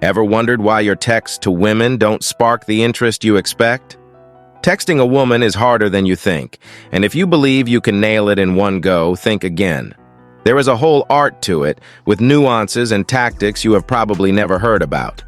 Ever wondered why your texts to women don't spark the interest you expect? Texting a woman is harder than you think, and if you believe you can nail it in one go, think again. There is a whole art to it, with nuances and tactics you have probably never heard about.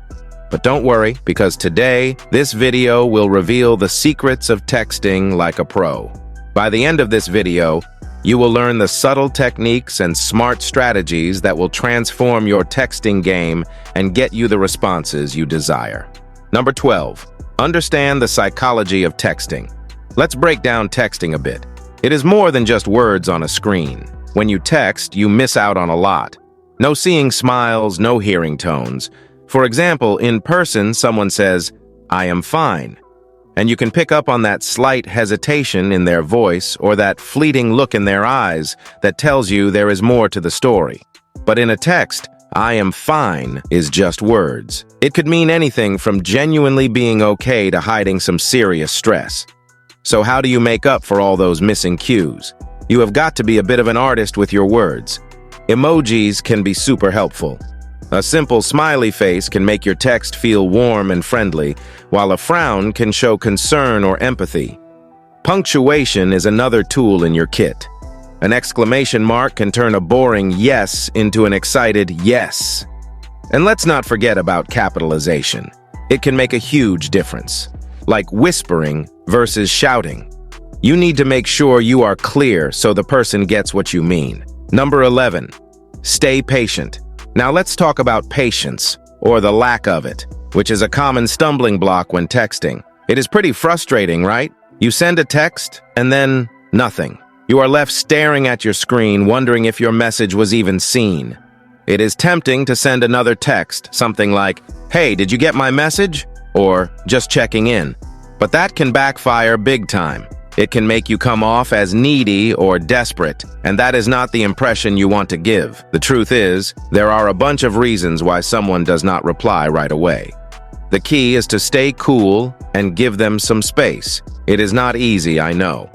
But don't worry, because today, this video will reveal the secrets of texting like a pro. By the end of this video, you will learn the subtle techniques and smart strategies that will transform your texting game and get you the responses you desire. Number 12. Understand the psychology of texting. Let's break down texting a bit. It is more than just words on a screen. When you text, you miss out on a lot. No seeing smiles, no hearing tones. For example, in person, someone says, "I am fine." And you can pick up on that slight hesitation in their voice or that fleeting look in their eyes that tells you there is more to the story. But in a text, "I am fine" is just words. It could mean anything from genuinely being okay to hiding some serious stress. So how do you make up for all those missing cues? You have got to be a bit of an artist with your words. Emojis can be super helpful. A simple smiley face can make your text feel warm and friendly, while a frown can show concern or empathy. Punctuation is another tool in your kit. An exclamation mark can turn a boring yes into an excited yes. And let's not forget about capitalization. It can make a huge difference, like whispering versus shouting. You need to make sure you are clear so the person gets what you mean. Number 11. Stay patient. Now let's talk about patience, or the lack of it, which is a common stumbling block when texting. It is pretty frustrating, right? You send a text, and then nothing. You are left staring at your screen, wondering if your message was even seen. It is tempting to send another text, something like, "Hey, did you get my message?" or "Just checking in." But that can backfire big time. It can make you come off as needy or desperate, and that is not the impression you want to give. The truth is, there are a bunch of reasons why someone does not reply right away. The key is to stay cool and give them some space. It is not easy, I know.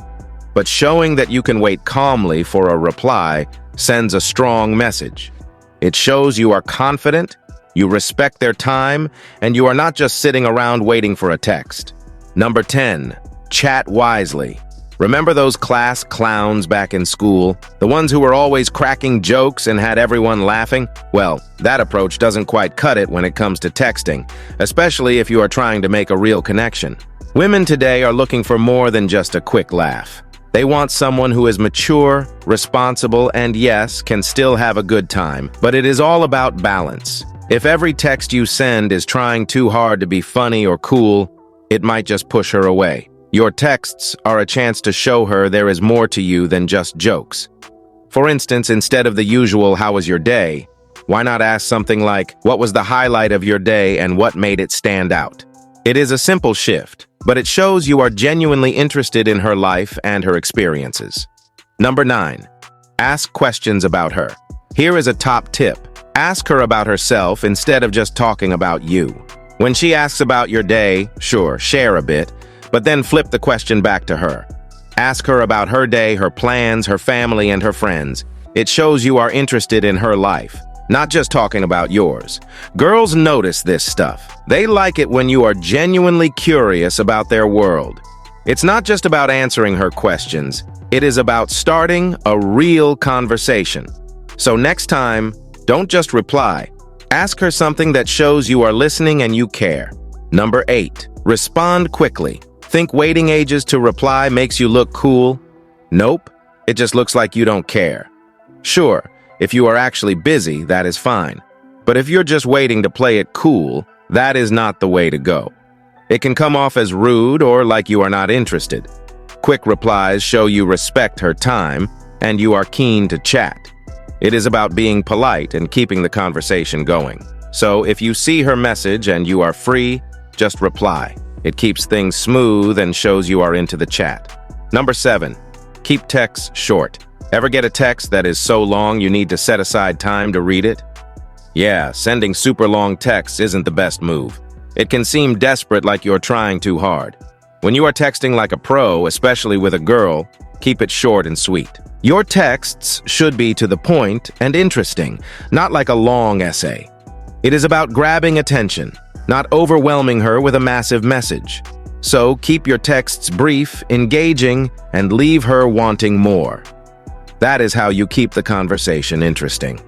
But showing that you can wait calmly for a reply sends a strong message. It shows you are confident, you respect their time, and you are not just sitting around waiting for a text. Number 10. Chat wisely. Remember those class clowns back in school? The ones who were always cracking jokes and had everyone laughing? Well, that approach doesn't quite cut it when it comes to texting, especially if you are trying to make a real connection. Women today are looking for more than just a quick laugh. They want someone who is mature, responsible, and yes, can still have a good time. But it is all about balance. If every text you send is trying too hard to be funny or cool, it might just push her away. Your texts are a chance to show her there is more to you than just jokes. For instance, instead of the usual "How was your day?" why not ask something like, "What was the highlight of your day and what made it stand out?" It is a simple shift, but it shows you are genuinely interested in her life and her experiences. Number 9. Ask questions about her. Here is a top tip. Ask her about herself instead of just talking about you. When she asks about your day, sure, share a bit, but then flip the question back to her. Ask her about her day, her plans, her family, and her friends. It shows you are interested in her life, not just talking about yours. Girls notice this stuff. They like it when you are genuinely curious about their world. It's not just about answering her questions. It is about starting a real conversation. So next time, don't just reply. Ask her something that shows you are listening and you care. Number 8. Respond quickly. Think waiting ages to reply makes you look cool? Nope. It just looks like you don't care. Sure, if you are actually busy, that is fine. But if you're just waiting to play it cool, that is not the way to go. It can come off as rude or like you are not interested. Quick replies show you respect her time and you are keen to chat. It is about being polite and keeping the conversation going. So if you see her message and you are free, just reply. It keeps things smooth and shows you are into the chat. Number 7. Keep texts short. Ever get a text that is so long you need to set aside time to read it? Yeah, sending super long texts isn't the best move. It can seem desperate, like you're trying too hard. When you are texting like a pro, especially with a girl, keep it short and sweet. Your texts should be to the point and interesting, not like a long essay. It is about grabbing attention, not overwhelming her with a massive message. So keep your texts brief, engaging, and leave her wanting more. That is how you keep the conversation interesting.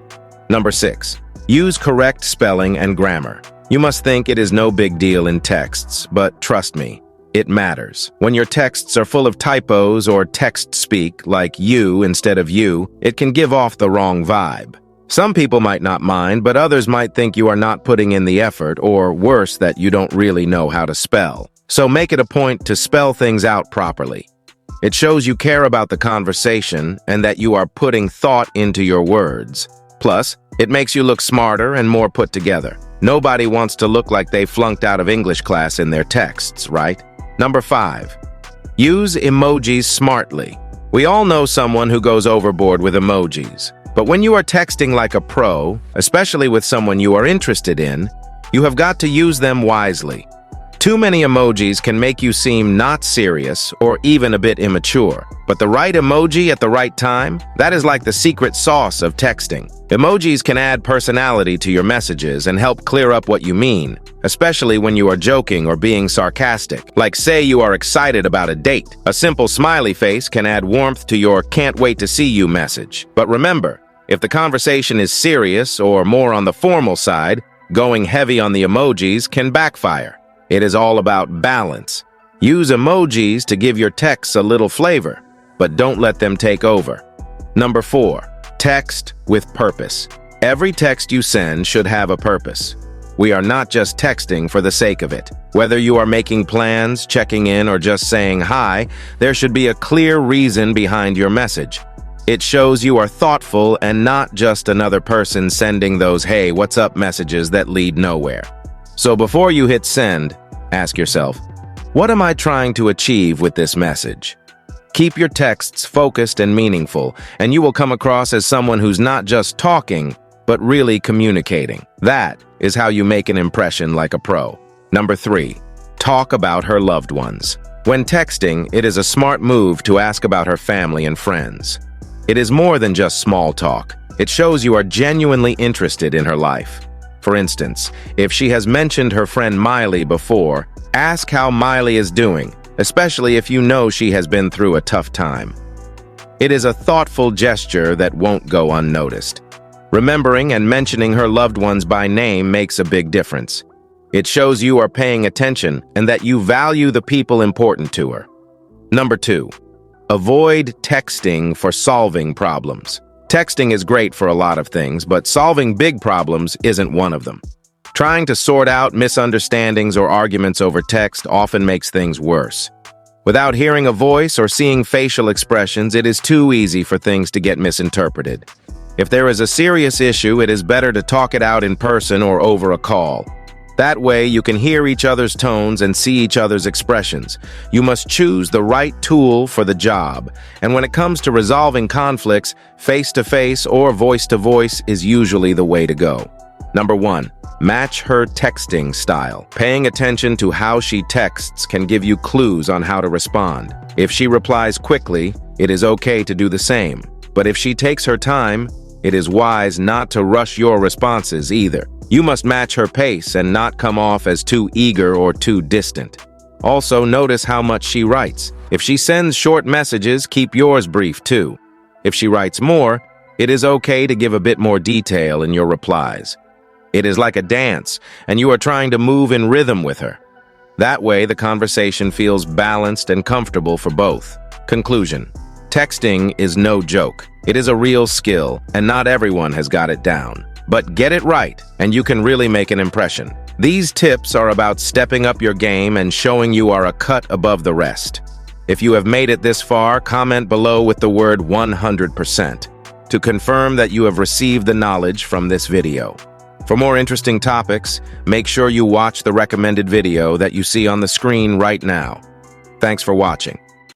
Number 6. Use correct spelling and grammar. You must think it is no big deal in texts, but trust me, it matters. When your texts are full of typos or text speak, like you instead of you, it can give off the wrong vibe. Some people might not mind, but others might think you are not putting in the effort, or worse, that you don't really know how to spell. So make it a point to spell things out properly. It shows you care about the conversation and that you are putting thought into your words. Plus, it makes you look smarter and more put together. Nobody wants to look like they flunked out of English class in their texts, right? Number 5. Use emojis smartly. We all know someone who goes overboard with emojis. But when you are texting like a pro, especially with someone you are interested in, you have got to use them wisely. Too many emojis can make you seem not serious or even a bit immature. But the right emoji at the right time, that is like the secret sauce of texting. Emojis can add personality to your messages and help clear up what you mean, especially when you are joking or being sarcastic. Like say you are excited about a date. A simple smiley face can add warmth to your "can't wait to see you" message. But remember, if the conversation is serious or more on the formal side, going heavy on the emojis can backfire. It is all about balance. Use emojis to give your texts a little flavor, but don't let them take over. Number 4. Text with purpose. Every text you send should have a purpose. We are not just texting for the sake of it. Whether you are making plans, checking in, or just saying hi, there should be a clear reason behind your message. It shows you are thoughtful and not just another person sending those "hey, what's up" messages that lead nowhere. So before you hit send, ask yourself, what am I trying to achieve with this message? Keep your texts focused and meaningful, and you will come across as someone who's not just talking, but really communicating. That is how you make an impression like a pro. Number 3. Talk about her loved ones. When texting, it is a smart move to ask about her family and friends. It is more than just small talk. It shows you are genuinely interested in her life. For instance, if she has mentioned her friend Miley before, ask how Miley is doing, especially if you know she has been through a tough time. It is a thoughtful gesture that won't go unnoticed. Remembering and mentioning her loved ones by name makes a big difference. It shows you are paying attention and that you value the people important to her. Number 2. Avoid texting for solving problems. Texting is great for a lot of things, but solving big problems isn't one of them. Trying to sort out misunderstandings or arguments over text often makes things worse. Without hearing a voice or seeing facial expressions, it is too easy for things to get misinterpreted. If there is a serious issue, it is better to talk it out in person or over a call. That way, you can hear each other's tones and see each other's expressions. You must choose the right tool for the job. And when it comes to resolving conflicts, face-to-face or voice-to-voice is usually the way to go. Number 1. Match her texting style. Paying attention to how she texts can give you clues on how to respond. If she replies quickly, it is okay to do the same. But if she takes her time, it is wise not to rush your responses either. You must match her pace and not come off as too eager or too distant. Also, notice how much she writes. If she sends short messages, keep yours brief too. If she writes more, it is okay to give a bit more detail in your replies. It is like a dance, and you are trying to move in rhythm with her. That way, the conversation feels balanced and comfortable for both. Conclusion. Texting is no joke. It is a real skill, and not everyone has got it down. But get it right, and you can really make an impression. These tips are about stepping up your game and showing you are a cut above the rest. If you have made it this far, comment below with the word 100% to confirm that you have received the knowledge from this video. For more interesting topics, make sure you watch the recommended video that you see on the screen right now. Thanks for watching.